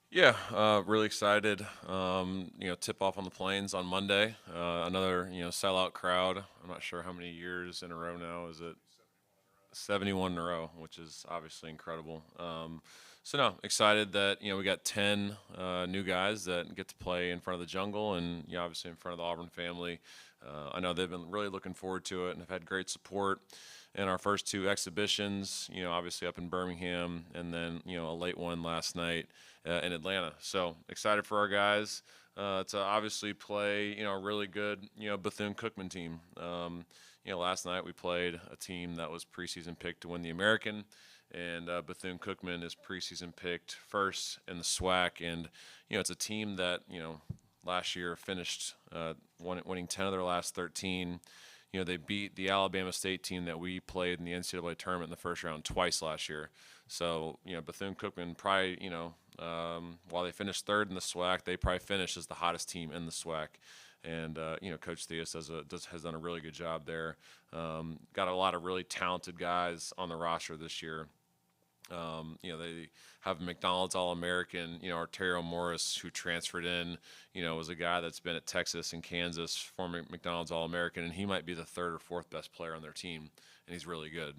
Yeah, really excited. Tip off on the plains on Monday. Another sellout crowd. I'm not sure how many years in a row now. Is it 71 in a row, which is obviously incredible. So no, excited that we got 10 new guys that get to play in front of the jungle, and obviously in front of the Auburn family. I know they've been really looking forward to it and have had great support in our first two exhibitions. Obviously up in Birmingham, and then a late one last night in Atlanta. So excited for our guys to obviously play a really good Bethune Cookman team. Last night we played a team that was preseason picked to win the American, and Bethune Cookman is preseason picked first in the SWAC, and it's a team that last year finished winning 10 of their last 13. They beat the Alabama State team that we played in the NCAA tournament in the first round twice last year. So Bethune Cookman probably while they finished third in the SWAC, they probably finished as the hottest team in the SWAC. And Coach Theus has done a really good job there. Got a lot of really talented guys on the roster this year. They have McDonald's All-American, Artero Morris, who transferred in, was a guy that's been at Texas and Kansas, former McDonald's All-American, and he might be the third or fourth best player on their team, and he's really good.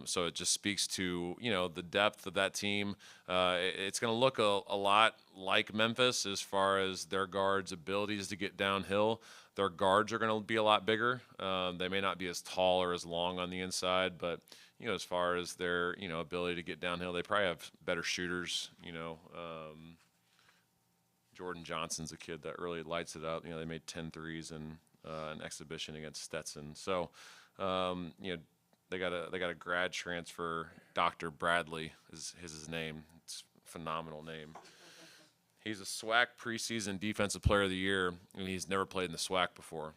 So it just speaks to, the depth of that team. It's going to look a lot like Memphis as far as their guards' abilities to get downhill. Their guards are going to be a lot bigger. They may not be as tall or as long on the inside, but as far as their, ability to get downhill, they probably have better shooters. Jordan Johnson's a kid that really lights it up. They made 10 threes in an exhibition against Stetson. So, they got a grad transfer. Dr. Bradley is his name. It's a phenomenal name. He's a SWAC preseason defensive player of the year, and he's never played in the SWAC before.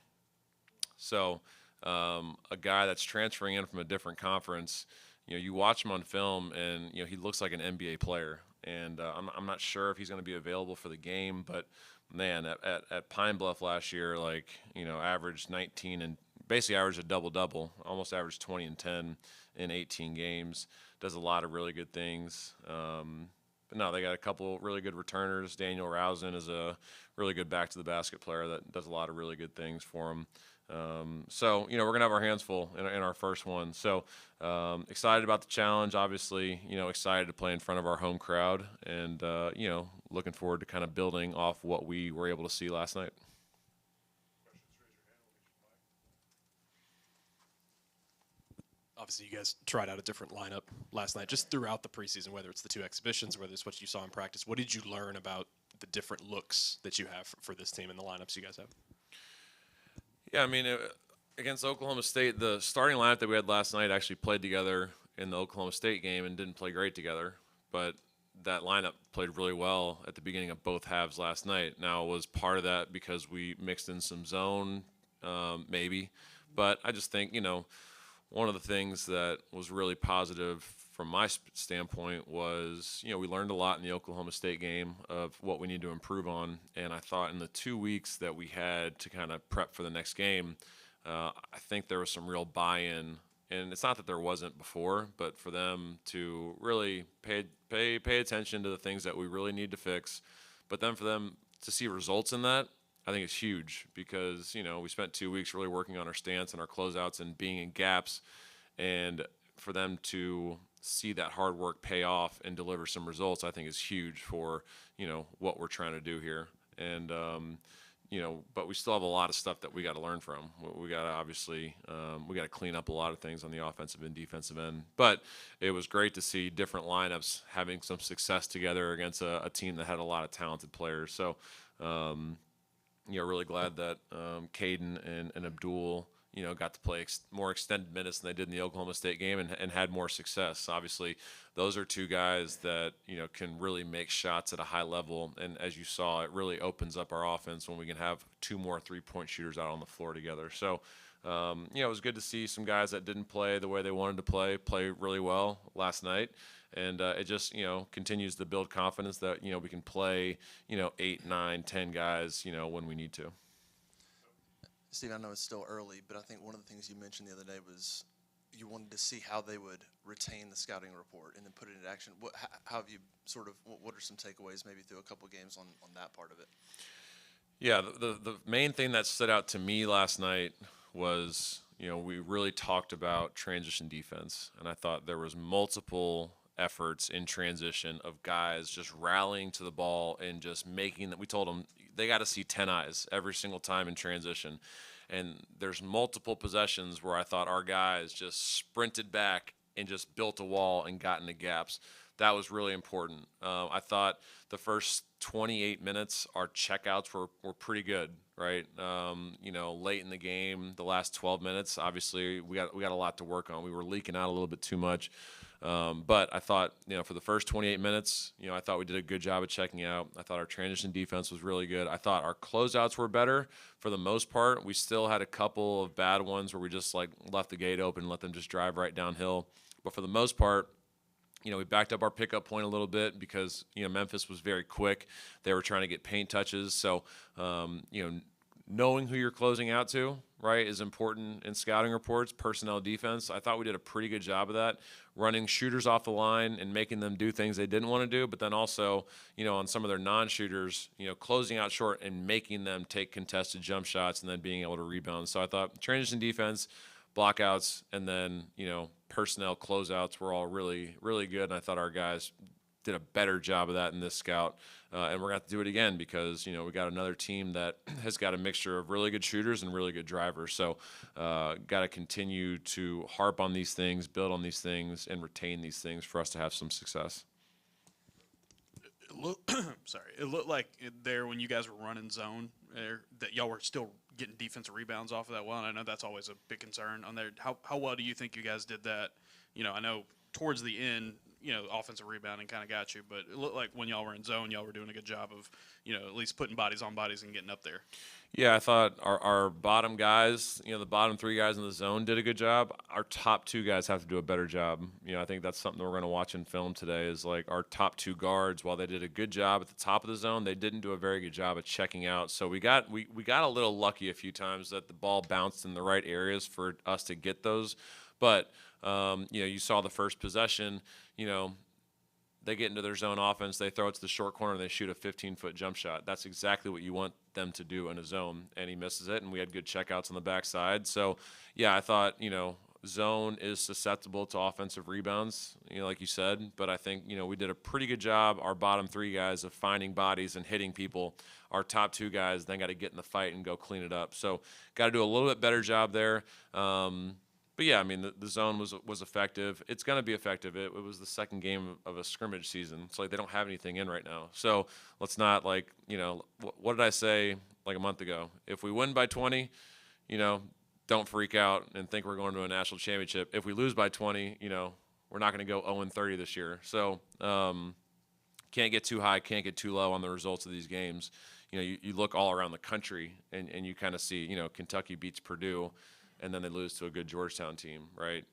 So, a guy that's transferring in from a different conference, you watch him on film, and he looks like an NBA player. And I'm not sure if he's going to be available for the game, but man, at Pine Bluff last year, like averaged 19 and basically averaged a double double, almost averaged 20 and 10 in 18 games. Does a lot of really good things. But no, they got a couple really good returners. Daniel Rousen is a really good back to the basket player that does a lot of really good things for them. So we're gonna have our hands full in our first one. So excited about the challenge. Obviously, excited to play in front of our home crowd, and looking forward to kind of building off what we were able to see last night. Obviously, you guys tried out a different lineup last night, just throughout the preseason, whether it's the two exhibitions, whether it's what you saw in practice. What did you learn about the different looks that you have for this team and the lineups you guys have? Yeah, I mean, against Oklahoma State, the starting lineup that we had last night actually played together in the Oklahoma State game and didn't play great together. But that lineup played really well at the beginning of both halves last night. Now, was part of that because we mixed in some zone, maybe. But I just think, one of the things that was really positive from my standpoint was, we learned a lot in the Oklahoma State game of what we need to improve on. And I thought in the 2 weeks that we had to kind of prep for the next game, I think there was some real buy-in. And it's not that there wasn't before, but for them to really pay attention to the things that we really need to fix, but then for them to see results in that, I think it's huge because we spent 2 weeks really working on our stance and our closeouts and being in gaps, and for them to see that hard work pay off and deliver some results, I think is huge for what we're trying to do here. And but we still have a lot of stuff that we got to learn from. We got to obviously we got to clean up a lot of things on the offensive and defensive end. But it was great to see different lineups having some success together against a team that had a lot of talented players. So. Really glad that Caden and Abdul, got to play more extended minutes than they did in the Oklahoma State game and had more success. Obviously, those are two guys that, can really make shots at a high level. And as you saw, it really opens up our offense when we can have two more three-point shooters out on the floor together. So, it was good to see some guys that didn't play the way they wanted to play really well last night. And it just continues to build confidence that we can play 8, 9, 10 guys when we need to. Steve, I know it's still early, but I think one of the things you mentioned the other day was you wanted to see how they would retain the scouting report and then put it into action. How have you what are some takeaways maybe through a couple games on that part of it? Yeah, the main thing that stood out to me last night was, we really talked about transition defense, and I thought there was multiple efforts in transition of guys just rallying to the ball and just making that. We told them they got to see 10 eyes every single time in transition. And there's multiple possessions where I thought our guys just sprinted back and just built a wall and got into gaps. That was really important. I thought the first 28 minutes, our checkouts were pretty good, right? Late in the game, the last 12 minutes, obviously we got a lot to work on. We were leaking out a little bit too much. But I thought, for the first 28 minutes, I thought we did a good job of checking out. I thought our transition defense was really good. I thought our closeouts were better for the most part. We still had a couple of bad ones where we just left the gate open and let them just drive right downhill. But for the most part, we backed up our pickup point a little bit because, Memphis was very quick. They were trying to get paint touches. So, knowing who you're closing out to, right, is important in scouting reports, personnel defense. I thought we did a pretty good job of that, running shooters off the line and making them do things they didn't want to do, but then also, on some of their non-shooters, closing out short and making them take contested jump shots and then being able to rebound. So I thought transition defense, blockouts, and then, personnel closeouts were all really, really good, and I thought our guys did a better job of that in this scout, and we're going to have to do it again because, we got another team that has got a mixture of really good shooters and really good drivers. So got to continue to harp on these things, build on these things, and retain these things for us to have some success. It looked like there when you guys were running zone that y'all were still getting defensive rebounds off of that well, and I know that's always a big concern on there. How well do you think you guys did that? I know towards the end, offensive rebounding kind of got you, but it looked like when y'all were in zone, y'all were doing a good job of, at least putting bodies on bodies and getting up there. Yeah, I thought our bottom guys, the bottom three guys in the zone did a good job. Our top two guys have to do a better job. I think that's something that we're going to watch in film today is our top two guards, while they did a good job at the top of the zone, they didn't do a very good job at checking out. So we got a little lucky a few times that the ball bounced in the right areas for us to get those. But, you saw the first possession, they get into their zone offense, they throw it to the short corner, and they shoot a 15-foot jump shot. That's exactly what you want them to do in a zone, and he misses it, and we had good checkouts on the backside. So, yeah, I thought, zone is susceptible to offensive rebounds, like you said, but I think, we did a pretty good job, our bottom three guys, of finding bodies and hitting people. Our top two guys then got to get in the fight and go clean it up. So, got to do a little bit better job there. But yeah, I mean, the zone was effective. It's going to be effective. It was the second game of a scrimmage season. It's they don't have anything in right now. So let's not what did I say a month ago? If we win by 20, don't freak out and think we're going to a national championship. If we lose by 20, we're not going to go 0-30 this year. So can't get too high, can't get too low on the results of these games. You look all around the country and you kind of see, Kentucky beats Purdue, and then they lose to a good Georgetown team, right?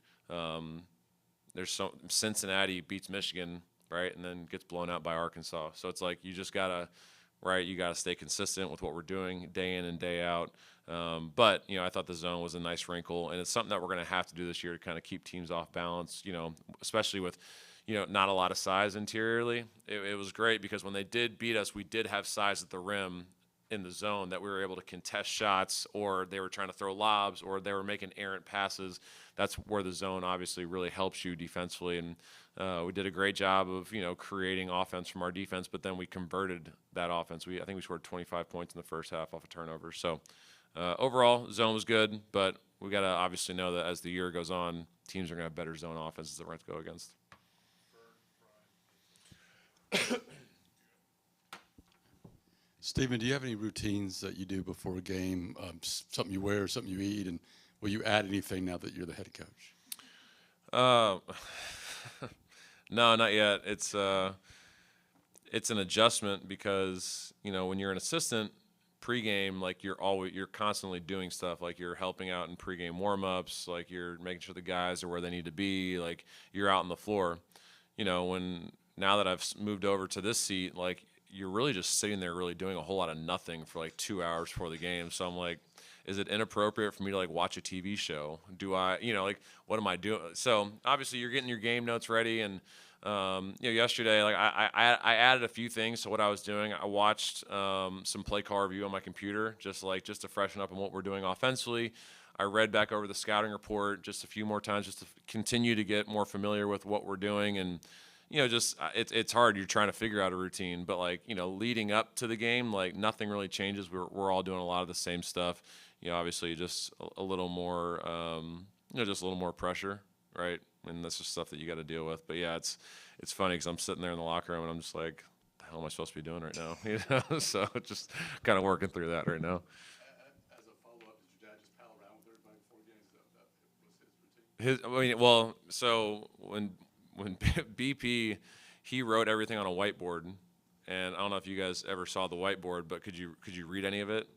There's Cincinnati beats Michigan, right, and then gets blown out by Arkansas. So it's you just gotta, right? You gotta stay consistent with what we're doing day in and day out. But I thought the zone was a nice wrinkle, and it's something that we're gonna have to do this year to kind of keep teams off balance. Especially with not a lot of size interiorly. It was great because when they did beat us, we did have size at the rim in the zone that we were able to contest shots, or they were trying to throw lobs, or they were making errant passes. That's where the zone obviously really helps you defensively, and we did a great job of creating offense from our defense, but then we converted that offense. I think we scored 25 points in the first half off a turnover. So overall, zone was good, but we got to obviously know that as the year goes on, teams are going to have better zone offenses that we're going to go against. Stephen, do you have any routines that you do before a game, something you wear, something you eat, and will you add anything now that you're the head coach? No, not yet. It's an adjustment because when you're an assistant, pregame, you're constantly doing stuff, you're helping out in pregame warm-ups, you're making sure the guys are where they need to be, you're out on the floor. Now that I've moved over to this seat, you're really just sitting there really doing a whole lot of nothing for 2 hours before the game. So I'm is it inappropriate for me to like watch a TV show? Do I, like, what am I doing? So obviously you're getting your game notes ready, and yesterday, like I added a few things to what I was doing. I watched some play call review on my computer, just to freshen up on what we're doing offensively. I read back over the scouting report just a few more times, just to continue to get more familiar with what we're doing. And it's hard. You're trying to figure out a routine, but leading up to the game, like nothing really changes. We're all doing a lot of the same stuff. Obviously just a little more, just a little more pressure, right? And that's just stuff that you got to deal with. But yeah, it's funny because I'm sitting there in the locker room and I'm just like, the hell am I supposed to be doing right now? So just kind of working through that right now. As a follow-up, did your dad just pal around with everybody before games? That was his routine? So when BP, he wrote everything on a whiteboard, and I don't know if you guys ever saw the whiteboard, but could you read any of it?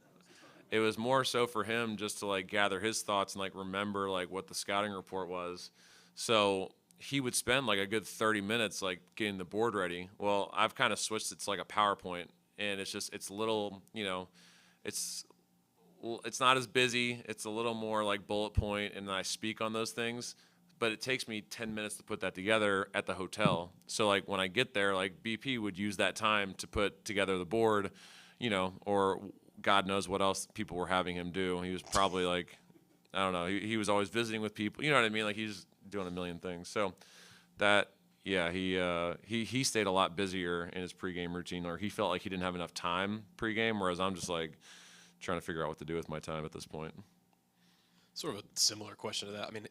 It was more so for him just to like gather his thoughts and like remember like what the scouting report was. So he would spend like a good 30 minutes like getting the board ready. Well, I've kind of switched it to like a PowerPoint, and it's little, it's not as busy. It's a little more like bullet point, and I speak on those things. But it takes me 10 minutes to put that together at the hotel. So like when I get there, like BP would use that time to put together the board, or God knows what else people were having him do. He was probably like, I don't know. He was always visiting with people. You know what I mean? Like he's doing a million things. So that, yeah, he stayed a lot busier in his pregame routine, or he felt like he didn't have enough time pregame, whereas I'm just like trying to figure out what to do with my time at this point. Sort of a similar question to that. I mean,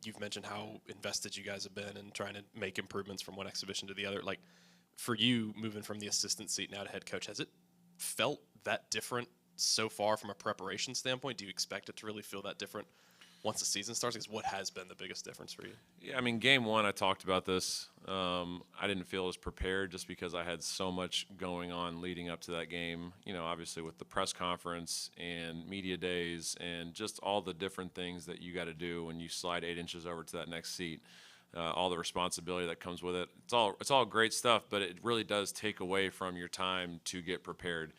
you've mentioned how invested you guys have been in trying to make improvements from one exhibition to the other. Like, for you, moving from the assistant seat now to head coach, has it felt that different so far from a preparation standpoint? Do you expect it to really feel that different once the season starts? Because what has been the biggest difference for you? Yeah, I mean, game one, I talked about this. I didn't feel as prepared just because I had so much going on leading up to that game. Obviously with the press conference and media days and just all the different things that you got to do when you slide 8 inches over to that next seat. All the responsibility that comes with it. It's all great stuff, but it really does take away from your time to get prepared.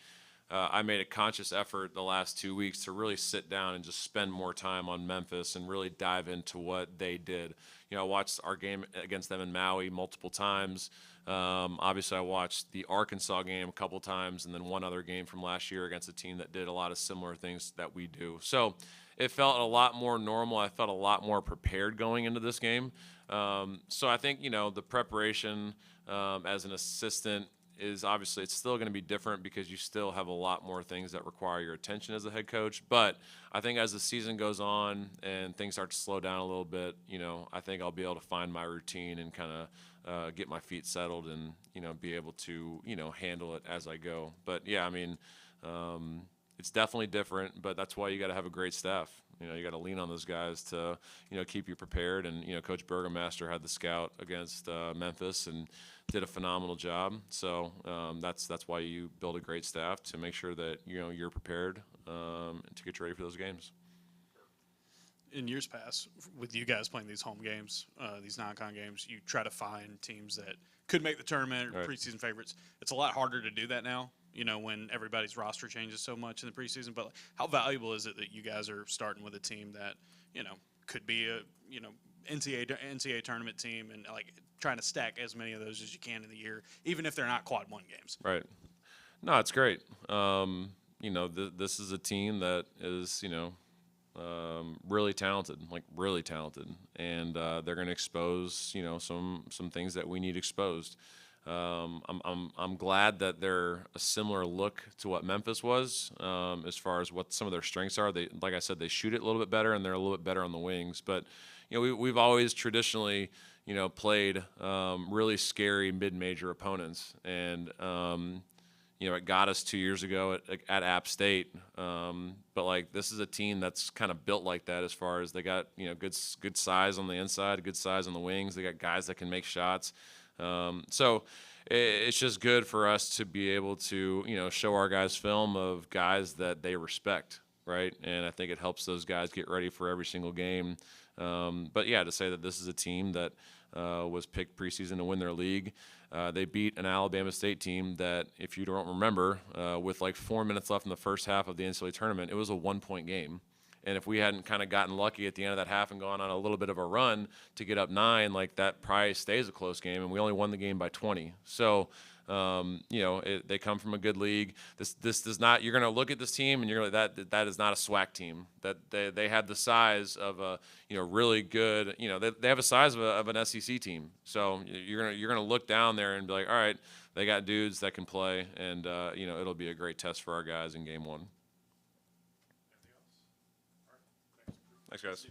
I made a conscious effort the last 2 weeks to really sit down and just spend more time on Memphis and really dive into what they did. I watched our game against them in Maui multiple times. Obviously, I watched the Arkansas game a couple times, and then one other game from last year against a team that did a lot of similar things that we do. So it felt a lot more normal. I felt a lot more prepared going into this game. So I think, the preparation as an assistant is obviously it's still going to be different because you still have a lot more things that require your attention as a head coach. But I think as the season goes on and things start to slow down a little bit, I think I'll be able to find my routine and kind of get my feet settled and, be able to, handle it as I go. But yeah, I mean, it's definitely different, but that's why you got to have a great staff. You got to lean on those guys to, keep you prepared. And, Coach Burgomaster had the scout against Memphis and did a phenomenal job. So that's why you build a great staff to make sure that, you're prepared to get you ready for those games. In years past, with you guys playing these home games, these non-con games, you try to find teams that could make the tournament or Right. preseason favorites. It's a lot harder to do that now, when everybody's roster changes so much in the preseason. But how valuable is it that you guys are starting with a team that, could be a, NCAA tournament team and like trying to stack as many of those as you can in the year, even if they're not quad one games? Right. No, it's great. This is a team that is, really talented, and they're going to expose, some things that we need exposed. I'm glad that they're a similar look to what Memphis was, as far as what some of their strengths are. They, like I said, they shoot it a little bit better, and they're a little bit better on the wings. But we've always traditionally, played really scary mid-major opponents, and it got us 2 years ago at App State. But like this is a team that's kind of built like that, as far as they got good size on the inside, good size on the wings. They got guys that can make shots. So it's just good for us to be able to, show our guys film of guys that they respect, right? And I think it helps those guys get ready for every single game. But yeah, to say that this is a team that was picked preseason to win their league, They beat an Alabama State team that, if you don't remember, with like 4 minutes left in the first half of the NCAA tournament, it was a 1-point game. And if we hadn't kind of gotten lucky at the end of that half and gone on a little bit of a run to get up 9, like that probably stays a close game, and we only won the game by 20. So, they come from a good league. This does not. You're going to look at this team and you're like, that is not a SWAC team. That they have the size of a really good. They have a size of an SEC team. So you're gonna look down there and be like, all right, they got dudes that can play, and it'll be a great test for our guys in game 1. Thanks, guys.